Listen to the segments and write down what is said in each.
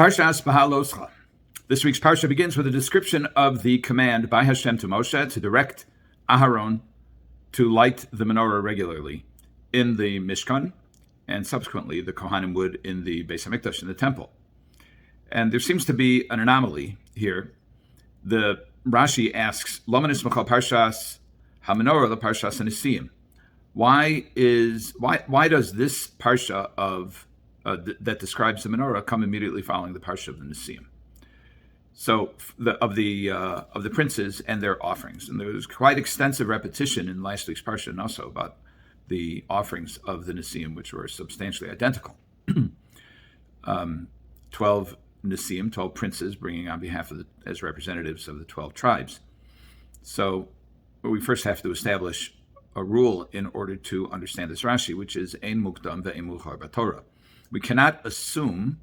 Parshas Bahaloscha. This week's Parsha begins with a description of the command by Hashem to Moshe to direct Aharon to light the menorah regularly in the Mishkan, and subsequently the Kohanim would in the Beis HaMikdash, in the temple. And there seems to be an anomaly here. The Rashi asks, Lama nismachal Parshas HaMenorah la Parshas HaNisiyim. Why does this Parsha of that describes the menorah come immediately following the Parsha of the Nisiyim? So of the princes and their offerings, and there was quite extensive repetition in last week's Parsha and also about the offerings of the Nisiyim, which were substantially identical. 12 Nisiyim, 12 princes, bringing on behalf of as representatives of the 12 tribes. So we first have to establish a rule in order to understand this Rashi, which is Ein Mukdam ve'Ein Muchar b'Torah. We cannot assume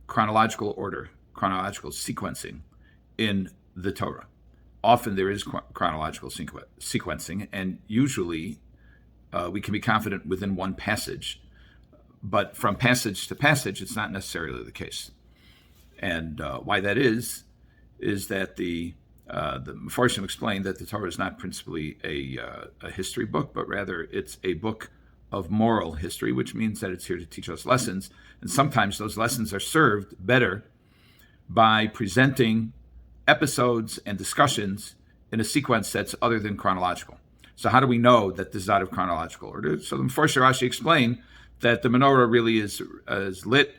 chronological order, chronological sequencing in the Torah. Often there is chronological sequencing, and usually we can be confident within one passage, but from passage to passage, it's not necessarily the case. And why that is that the Mefarshim explained that the Torah is not principally a history book, but rather it's a book of moral history, which means that it's here to teach us lessons. And sometimes those lessons are served better by presenting episodes and discussions in a sequence that's other than chronological. So how do we know that this is out of chronological order? So the Mefarshim Rashi explained that the menorah really is lit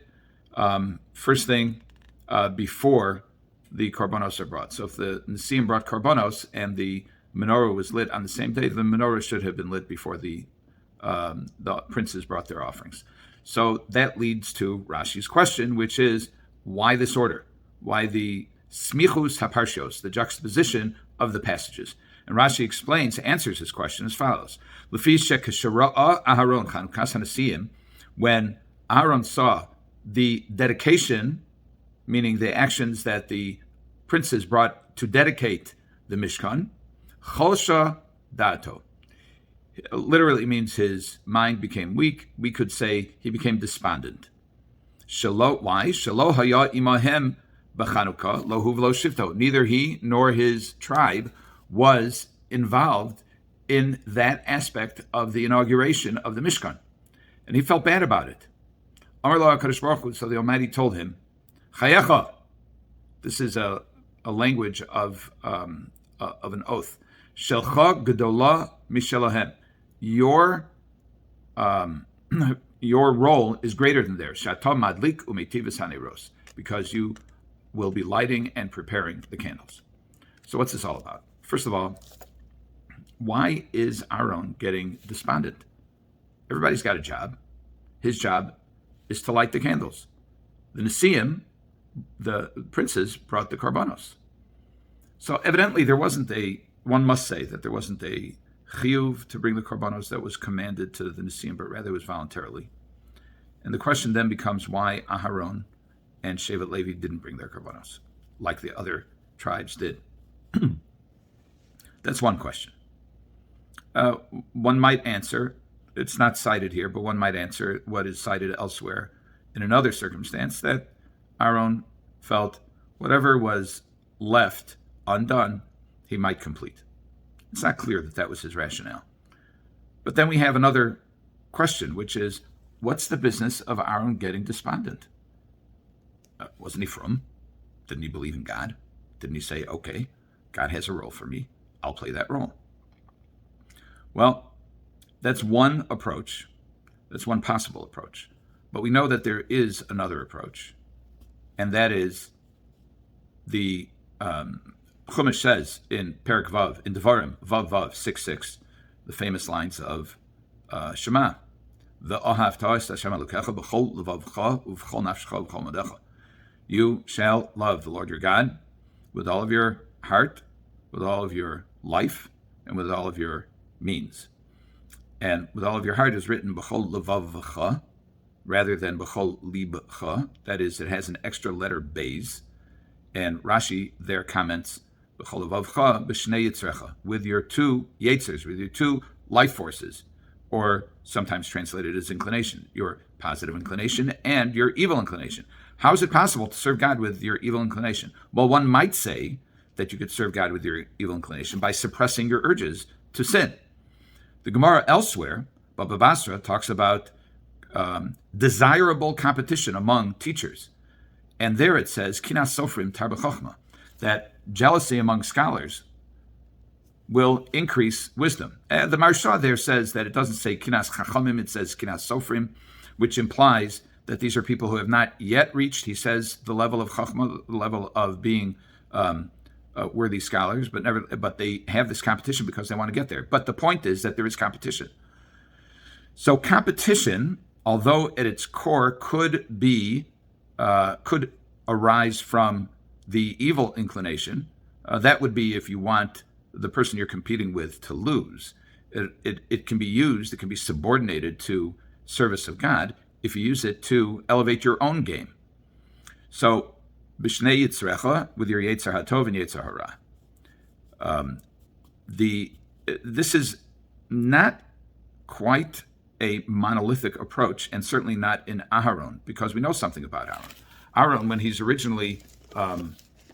first thing before the korbanos are brought. So if the Nisiyim brought korbanos and the menorah was lit on the same day, the menorah should have been lit before the princes brought their offerings. So that leads to Rashi's question, which is, why this order? Why the smichus haparshios, the juxtaposition of the passages? And Rashi answers his question as follows. Aharon, when Aharon saw the dedication, meaning the actions that the princes brought to dedicate the Mishkan, cholsha dato. Literally means his mind became weak. We could say he became despondent. Why? Shelo haya imahem b'Chanukah lo hu v'lo shivto. Neither he nor his tribe was involved in that aspect of the inauguration of the Mishkan, and he felt bad about it. Amar lo HaKadosh Baruch Hu, so the Almighty told him, Chayecha. This is a language of an oath. Shelcha gedola mishelahem. Your role is greater than theirs. Shatam madlik umetivas haneros, because you will be lighting and preparing the candles. So what's this all about? First of all, why is Aharon getting despondent? Everybody's got a job. His job is to light the candles. The Nisiyim, the princes, brought the korbanos. So evidently one must say that there wasn't a chiyuv to bring the korbanos that was commanded to the Nisiyim, but rather it was voluntarily. And the question then becomes why Aharon and Shevet Levi didn't bring their korbanos, like the other tribes did. That's one question. One might answer, it's not cited here, but one might answer what is cited elsewhere in another circumstance, that Aharon felt whatever was left undone, he might complete. It's not clear that was his rationale. But then we have another question, which is, what's the business of Aharon getting despondent? Wasn't he from? Didn't he believe in God? Didn't he say, okay, God has a role for me, I'll play that role? Well, that's one approach. That's one possible approach. But we know that there is another approach, and that is the Chumash says in Perek Vav, in Devarim, Vav 6:6, the famous lines of Shema, you shall love the Lord your God with all of your heart, with all of your life, and with all of your means. And with all of your heart is written b'chol levavcha, rather than b'chol libcha. That is, it has an extra letter beis. And Rashi there comments, b'chol levavcha b'shnei yitzrecha, with your two yitzers, with your two life forces, or sometimes translated as inclination, your positive inclination and your evil inclination. How is it possible to serve God with your evil inclination? Well, one might say that you could serve God with your evil inclination by suppressing your urges to sin. The Gemara elsewhere, Bava Bsra, talks about desirable competition among teachers. And there it says, Kinas Sofrim Tarba Chochma, that jealousy among scholars will increase wisdom. The Marsha there says that it doesn't say Kinas Chachamim, it says Kinas Sofrim, which implies that these are people who have not yet reached, he says, the level of Chachma, the level of being worthy scholars, but they have this competition because they want to get there. But the point is that there is competition. So competition, although at its core could arise from the evil inclination, that would be if you want the person you're competing with to lose. It can be used, it can be subordinated to service of God if you use it to elevate your own game. So, B'shnei Yitzrecha, with your Yetzer HaTov and Yetzer Hara. This is not quite a monolithic approach, and certainly not in Aharon, because we know something about Aharon. Aharon, when he's originally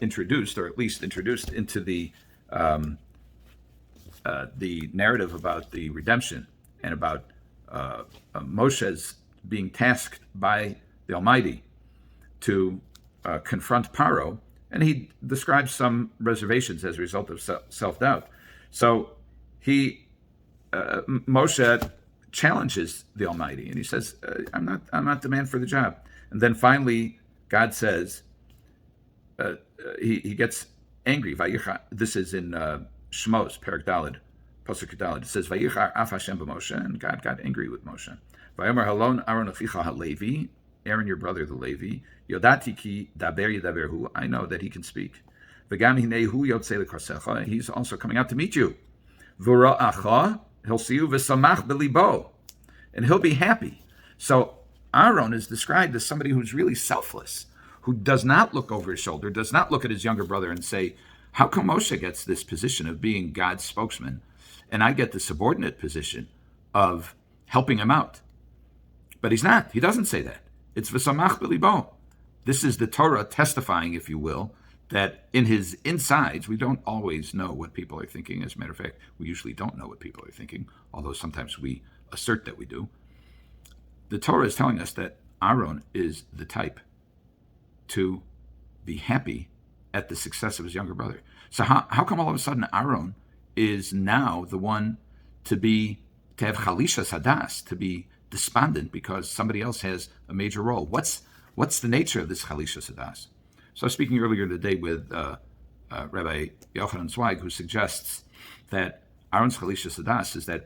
introduced, or at least introduced into the narrative about the redemption and about Moshe's being tasked by the Almighty to confront Paro, and he describes some reservations as a result of self-doubt. So Moshe challenges the Almighty, and he says, "I'm not the man for the job." And then finally, God says, he gets angry. This is in Shmos, Perek Daled, Pasuk Daled. It says, "Vayichar af Hashem b'Moshe," and God got angry with Moshe. Vayomer halon Aharon achicha halevi, Aaron your brother the Levi, yodati ki daber yidaberhu, I know that he can speak. V'gam hinei hu yotzei l'kosecha, he's also coming out to meet you. V'ra'acha, he'll see you v'samach b'libo, and he'll be happy. So Aharon is described as somebody who's really selfless, who does not look over his shoulder, does not look at his younger brother and say, how come Moshe gets this position of being God's spokesman, and I get the subordinate position of helping him out? But he's not. He doesn't say that. It's v'samach b'libo. This is the Torah testifying, if you will, that in his insides, we don't always know what people are thinking. As a matter of fact, we usually don't know what people are thinking, although sometimes we assert that we do. The Torah is telling us that Aharon is the type to be happy at the success of his younger brother. So how come all of a sudden Aharon is now the one to have chalisha sadas, to be despondent because somebody else has a major role? What's the nature of this chalisha sadas? So I was speaking earlier today with Rabbi Yochanan Zweig, who suggests that Aaron's chalisha sadas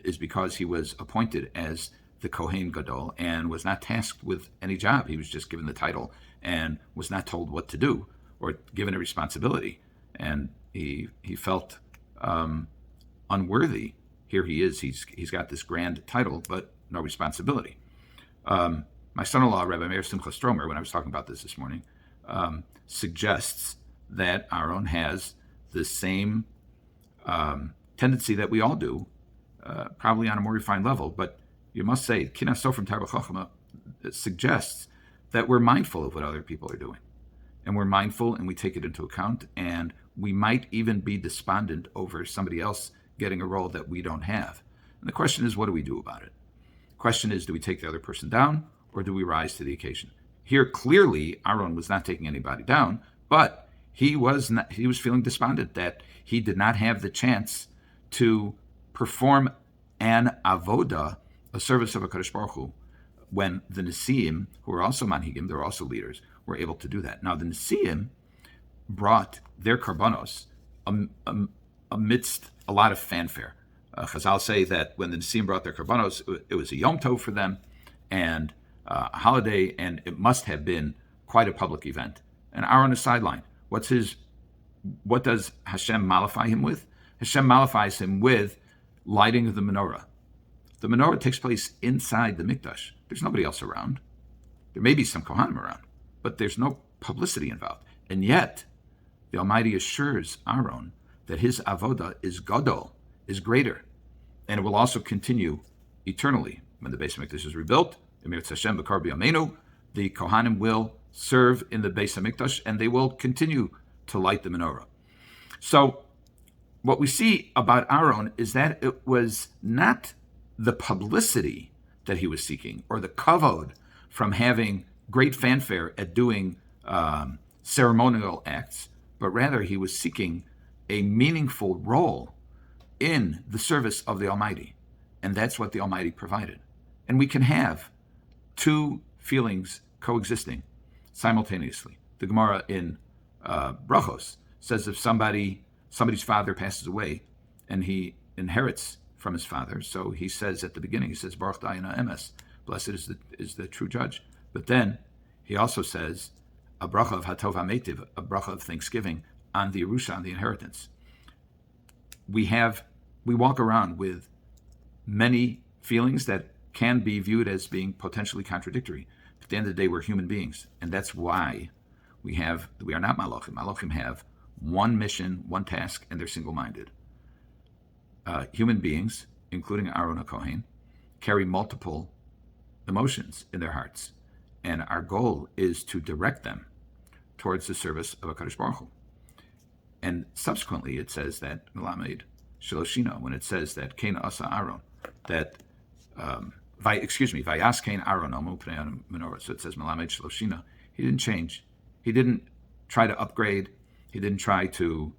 is because he was appointed as the Kohen Gadol and was not tasked with any job. He was just given the title and was not told what to do or given a responsibility. And he felt unworthy. Here he is. He's got this grand title, but no responsibility. My son-in-law, Rabbi Meir Simcha Stromer, when I was talking about this morning, suggests that Aharon has the same tendency that we all do, probably on a more refined level. But you must say, Kinas Sofrim Tarba Chochma suggests that we're mindful of what other people are doing. And we're mindful and we take it into account, and we might even be despondent over somebody else getting a role that we don't have. And the question is, what do we do about it? The question is, do we take the other person down, or do we rise to the occasion? Here, clearly, Aharon was not taking anybody down, but he was feeling despondent that he did not have the chance to perform an avoda, a service of a Kadosh Baruch Hu, when the Nesiim, who are also manhigim, they're also leaders, were able to do that. Now, the Nesiim brought their karbanos amidst a lot of fanfare. Chazal say that when the Nesiim brought their karbanos, it was a Yom Tov for them, and a holiday, and it must have been quite a public event. And Aharon is sidelined. What does Hashem mollify him with? Hashem mollifies him with lighting of the menorah. The menorah takes place inside the mikdash. There's nobody else around. There may be some kohanim around, but there's no publicity involved. And yet, the Almighty assures Aharon that his avoda is gadol, is greater, and it will also continue eternally. When the Beis Hamikdash is rebuilt, Emir Hashem B'kar B'Yameinu, the kohanim will serve in the Beis HaMikdash, and they will continue to light the menorah. So what we see about Aharon is that it was not the publicity that he was seeking, or the kavod from having great fanfare at doing ceremonial acts, but rather he was seeking a meaningful role in the service of the Almighty. And that's what the Almighty provided. And we can have two feelings coexisting simultaneously. The Gemara in Brachos says if somebody's father passes away and he inherits from his father, so he says at the beginning, he says, Baruch Dayana Emes, blessed is the true judge. But then he also says a bracha of Hatov HaMeitiv, a bracha of thanksgiving on the Yerusha, on the inheritance. We walk around with many feelings that can be viewed as being potentially contradictory. But at the end of the day, we're human beings, and that's why we are not malachim. Malachim have one mission, one task, and they're single-minded. Human beings, including Aharon HaKohen, carry multiple emotions in their hearts, and our goal is to direct them towards the service of HaKadosh Baruch Hu. And subsequently, it says that Melamed Shaloshina, when it says that Kain Asa Aharon, that Vayas Kain Aharon Omu Pnei Menorah. So it says Melamed Shaloshina. He didn't change. He didn't try to upgrade. He didn't try to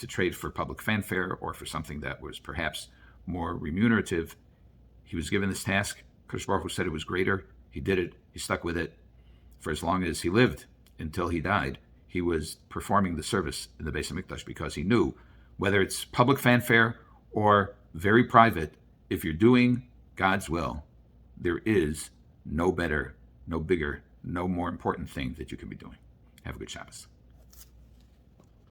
trade for public fanfare or for something that was perhaps more remunerative. He was given this task. Kadosh Baruch Hu said it was greater. He did it. He stuck with it for as long as he lived until he died. He was performing the service in the Beis HaMikdash because he knew whether it's public fanfare or very private, if you're doing God's will, there is no better, no bigger, no more important thing that you can be doing. Have a good Shabbos.